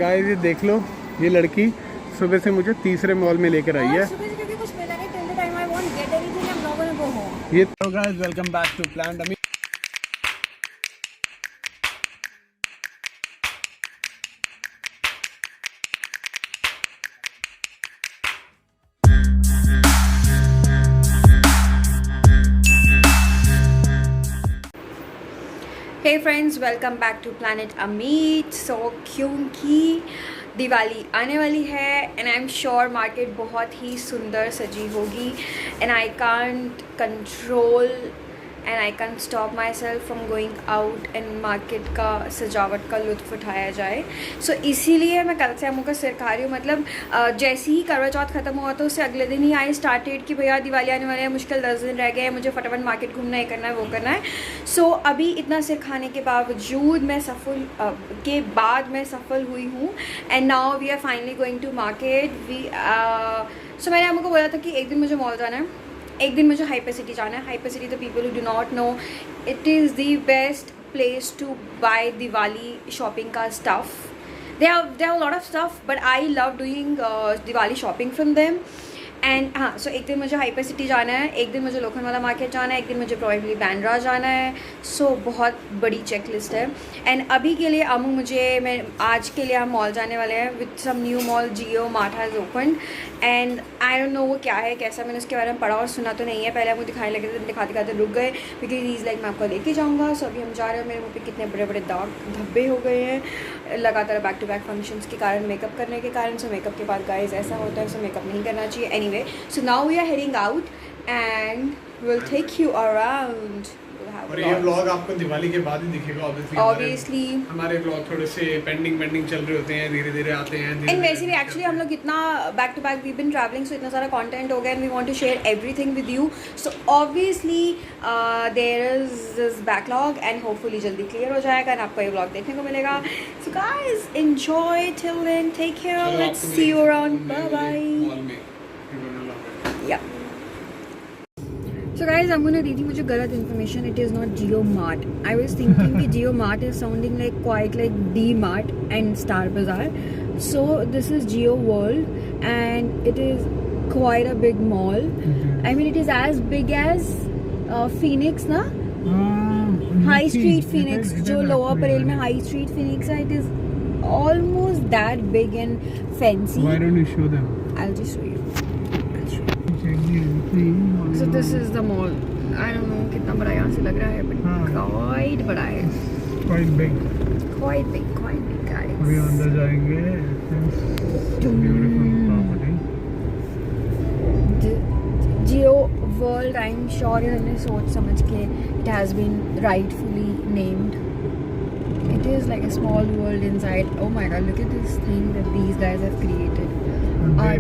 Guys ये देख लो, ये लड़की सुबह से मुझे तीसरे मॉल में लेकर आई है। ये तो guys welcome back to planet Ami. Hey friends, welcome back to planet Amit. So क्योंकि दिवाली आने वाली है and I am sure market बहुत ही सुंदर सजी होगी and I can't control and I can't stop myself from going out and market का सजावट का लुत्फ़ उठाया जाए। सो इसीलिए मैं कल से अमू का सिर खा रही हूँ। मतलब जैसे ही करवा चौथ ख़त्म हुआ तो उससे अगले दिन ही आई स्टार्टेड कि भैया दिवाली आने वाले हैं, मुश्किल 10 दिन रह गए हैं, मुझे फटाफट मार्केट घूमना है, करना है, वो करना है। सो अभी इतना सिर खाने के बावजूद मैं सफल हुई हूँ and now we are finally going to market. So मैंने अमू को बोला था कि एक दिन मुझे मॉल जाना है, एक दिन मुझे हाइपर सिटी जाना है। Hyper City the people who do not know, it is the best place to buy Diwali shopping का stuff. They have a lot of stuff, but I love doing Diwali shopping from them. And हाँ, सो एक दिन मुझे hyper City जाना है, एक दिन मुझे लोखंडवाला मार्केट जाना है, एक दिन मुझे प्रोबेबली बैंड्रा जाना है। सो बहुत बड़ी चेक लिस्ट है। एंड अभी के लिए मैं आज के लिए हम मॉल जाने वाले हैं with some new mall, JioMart has open and I don't know वो क्या है कैसा, मैंने उसके बारे में पढ़ा और सुना तो नहीं है। पहले हमको दिखाने लगे थे, दिखाते रुक गए बिकॉज इज़ लाइक मैं आपको लेके जाऊँगा। सो अभी हम जा रहे हैं। मेरे मुँह पे कितने बड़े बड़े दाग धब्बे हो गए हैं लगातार बैक टू बैक फंक्शंस के कारण, मेकअप करने के कारण। सो मेकअप के बाद गाइस ऐसा होता है, सो मेकअप नहीं करना चाहिए। Anyway, so now we are heading out and we'll take you around. और ये व्लॉग आपको दिवाली के बाद ही दिखेगा ऑब्वियसली। हमारे व्लॉग थोड़े से पेंडिंग चल रहे होते हैं, धीरे धीरे आते हैं। एंड वैसे भी एक्चुअली हम लोग इतना back to back we been travelling, so इतना सारा कंटेंट हो गया and we want to share everything with you. So obviously there is this backlog and hopefully जल्दी क्लियर हो जाएगा एंड आपको ये व्लॉग देखने को मिलेगा। So guys enjoy till then, take care, let's see you around, bye bye. या So guys, I'm gonna read you मुझे गलत information. It is not Jio Mart. I was thinking कि Jio Mart is sounding like quite like D Mart and Star Bazaar. So this is Jio World and it is quite a big mall. I mean it is as big as Phoenix ना? High Street Phoenix जो Lower Parel में High Street Phoenix है. It is almost that big and fancy. Why don't you show them? I'll just show you. So this is the mall. I don't know कितना बड़ा यहाँ से लग रहा है, but quite बड़ा है. Quite big. Quite big guys. अभी अंदर जाएंगे. Beautiful property. Jio World, I'm sure इन्होंने सोच समझ के it has been rightfully named. It is like a small world inside. Oh my God! Look at this thing that these guys have created. And they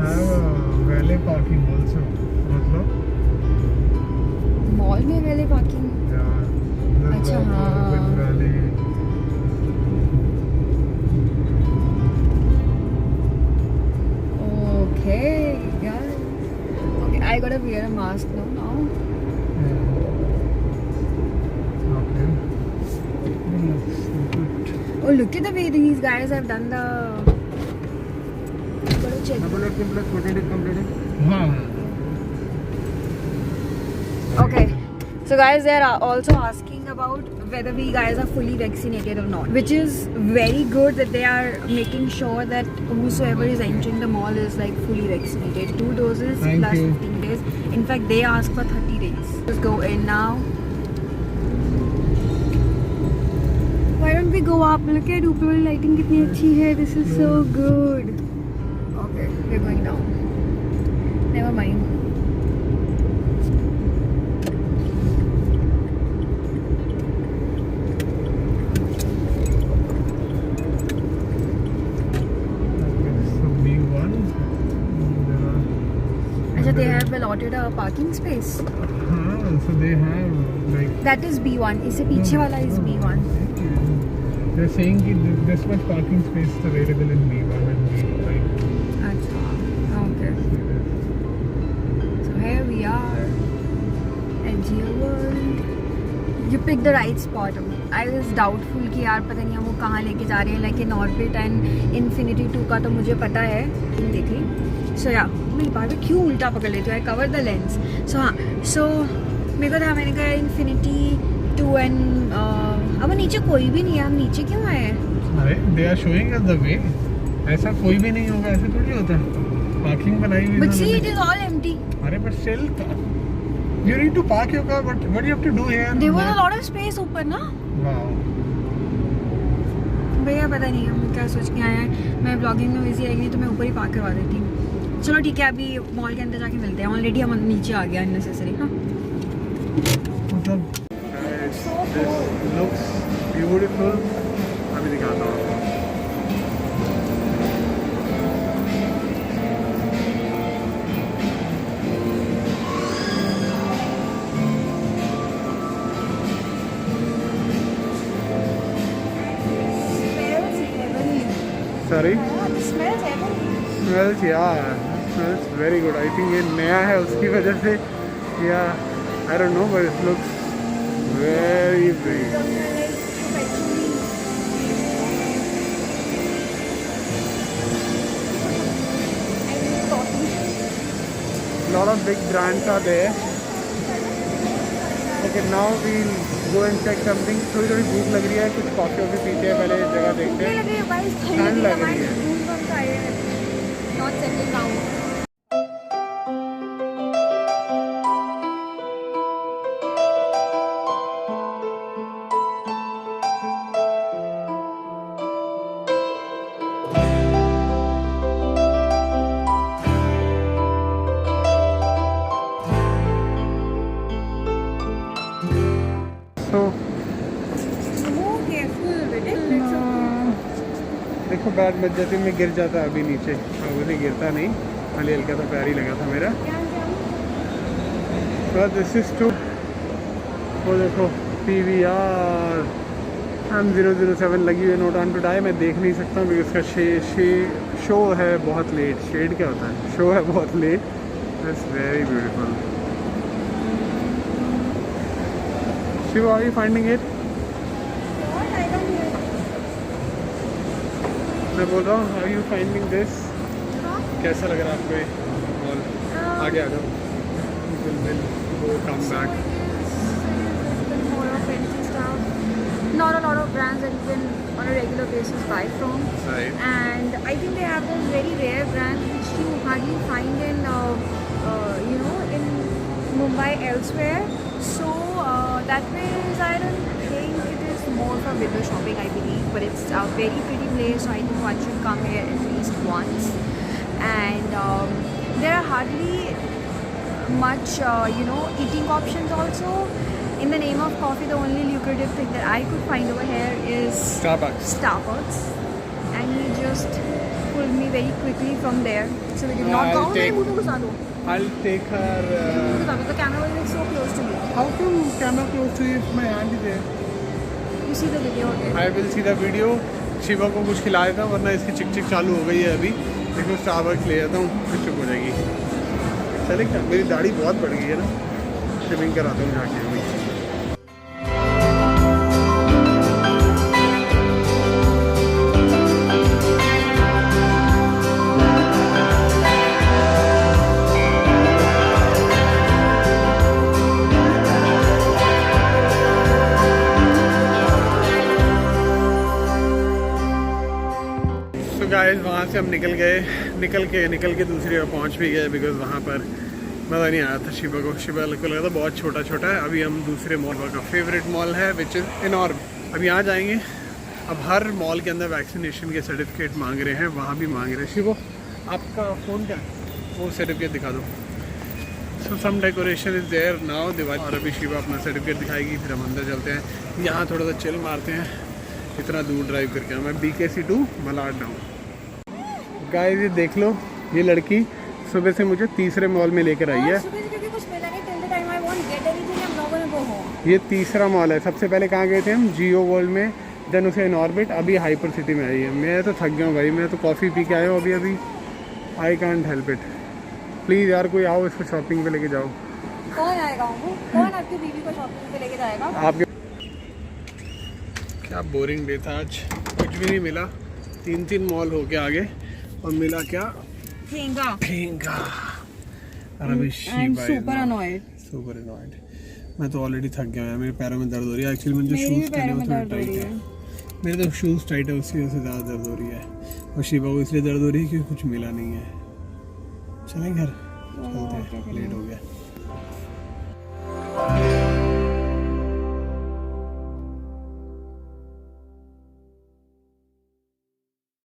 have a valet parking also. मतलब mall में वैले parking? अच्छा हाँ। Okay, yeah. Okay, I gotta wear a mask now. Okay. Oh, look at the way these guys have done the. Gotta check. हाँ. Okay, so guys, they are also asking about whether we guys are fully vaccinated or not, which is very good that they are making sure that whosoever is entering the mall is like fully vaccinated. 2 doses plus 15 days. In fact, they ask for 30 days. Let's go in now. Why don't we go up? Look at ऊपर वाली lighting कितनी अच्छी है. This is so good. Okay, we're going down. Never mind. They have allotted a parking space. So they have like. That is B1. इससे पीछे वाला is B1. They're saying that this much parking space is available in B1 and B5. अच्छा, okay. So here we are at Jio World. You picked the right spot. I was doubtful कि यार पता नहीं हम वो कहाँ लेके जा रहे हैं. Like in Orbit and Infinity 2 का तो मुझे पता है. देख ली. So yeah, मैं बार बार क्यों उल्टा पकड़ लेती हूँ? I covered the lens. So हाँ. So मेरे को था, मैंने कहा Infinity 2 and अब नीचे कोई भी नहीं है. हम नीचे क्यों आए हैं? अरे they are showing us the way. ऐसा कोई भी नहीं होगा, ऐसे थोड़ी होता है. पार्किंग बनाई हुई है. But see, it is all empty. अरे but still you need to park your car, but what do you have to do here? There was a lot of space ऊपर ना. Wow. भैया पता नहीं हम क्या सोच के आए हैं. मैं ब्लॉगिंग में बिजी रहेगी तो मैं ऊपर ही पार्क करवा देती हूँ. चलो ठीक है, अभी मॉल के अंदर जाके मिलते हैं. ऑलरेडी हम नीचे आ गया अननेसेसरी. हाँ, मतलब this looks beautiful. अभी दिखाता हूँ आपको. Sorry? it smells heavenly. Smells, yeah. Smells very good. I think ये नया है उसकी वजह से, yeah, I don't know, but it looks very big. Lot of big brands are there. Okay, now we'll go and check something. थोड़ी थोड़ी भूख लग रही है, कुछ कॉफी वॉफी पीते हैं, पहले जगह देखते हैं. ठंड लग रही है. Not settling down. So More careful with it. It's okay. देखो बैट बच जाती, मैं गिर जाता अभी नीचे. अब वो नहीं गिरता नहीं, खाली हल्का सा पैर ही लगा था मेरा. But this is too. वो देखो PVR M007 लगी हुई है, नोट ऑन टू डाई. मैं देख नहीं सकता हूँ क्योंकि उसका शो है बहुत लेट. शेड क्या होता है? शो है बहुत late. It's very beautiful. Shiva, are you finding it? What? I don't hear. मैं बोल रहा हूँ, are you finding this? हाँ? कैसा लग रहा है आपको ये मॉल? आगे आ जाओ. We'll go come back. More of fancy stuff. Not a lot of brands that you can on a regular basis buy from. Right. And I think they have those very rare brands which you hardly find in, in Mumbai elsewhere. So that means I don't think it is more for window shopping, I believe, but it's a very pretty place. So I think one should come here at least once. And there are hardly much, eating options also. In the name of coffee, the only lucrative thing that I could find over here is Starbucks. And he just pulled me very quickly from there. So we did not go. I'll take her. The camera was like so close to me. How come camera close to you if my hand is there? You see the video again. I will see the video. Shiva को कुछ खिलाया था, वरना इसकी चिक चिक चालू हो गई है अभी. देखो स्टारबक्स ले जाता हूँ, फिर चुप हो जाएगी. चलेगा. मेरी दाढ़ी बहुत बढ़ गई है ना, ट्रिमिंग कराता हूँ जाके अभी. गाइस वहाँ से हम निकल के दूसरी जगह पहुँच भी गए. बिकॉज वहाँ पर मज़ा नहीं आया था शिवा को. शिवा को लगा था बहुत छोटा छोटा है. अभी हम दूसरे मॉल का फेवरेट मॉल है विच इज़ इनॉर्बिट. अब यहाँ जाएंगे. अब हर मॉल के अंदर वैक्सीनेशन के सर्टिफिकेट मांग रहे हैं, वहाँ भी मांग रहे हैं. शिवा आपका फ़ोन क्या है, वो सर्टिफिकेट दिखा दो. So some decoration is there now Diwali. और अभी शिवा अपना सर्टिफिकेट दिखाएगी, फिर हम अंदर चलते हैं. यहाँ थोड़ा सा चिल मारते हैं. इतना दूर ड्राइव करके मैं BKC to Malad down. Guys ये देख लो, ये लड़की सुबह से मुझे तीसरे मॉल में लेकर आई है. ये तीसरा मॉल है. सबसे पहले कहाँ गए थे हम? जियो वर्ल्ड में, देन उसे इनॉर्बिट, अभी हाइपर सिटी में आई है. मैं तो थक गया हूँ भाई, मैं तो कॉफ़ी पी के आया हूँ अभी. I can't help it. Please यार कोई आओ, इसको शॉपिंग पे लेके जाओ. कौन आएगा? कौन आपकी बीवी को शॉपिंग पे लेके जाएगा? आपके क्या बोरिंग डे था आज, कुछ भी नहीं मिला। 3 मॉल होके आगे और मिला क्या? ठेंगा। और अभी सुपर अनॉयड। मैं तो ऑलरेडी थक गया हूँ, मेरे पैरों में दर्द हो रही है। एक्चुअली मुझे शूज़ पहने हुए थोड़े टाइट है, मेरे तो शूज़ टाइट है, उसकी वजह से ज़्यादा दर्द हो रही है। और शिवा को इसलिए दर्द हो रही है क्योंकि कुछ मिला नहीं है। चलें घर, चलते हैं, लेट हो गया।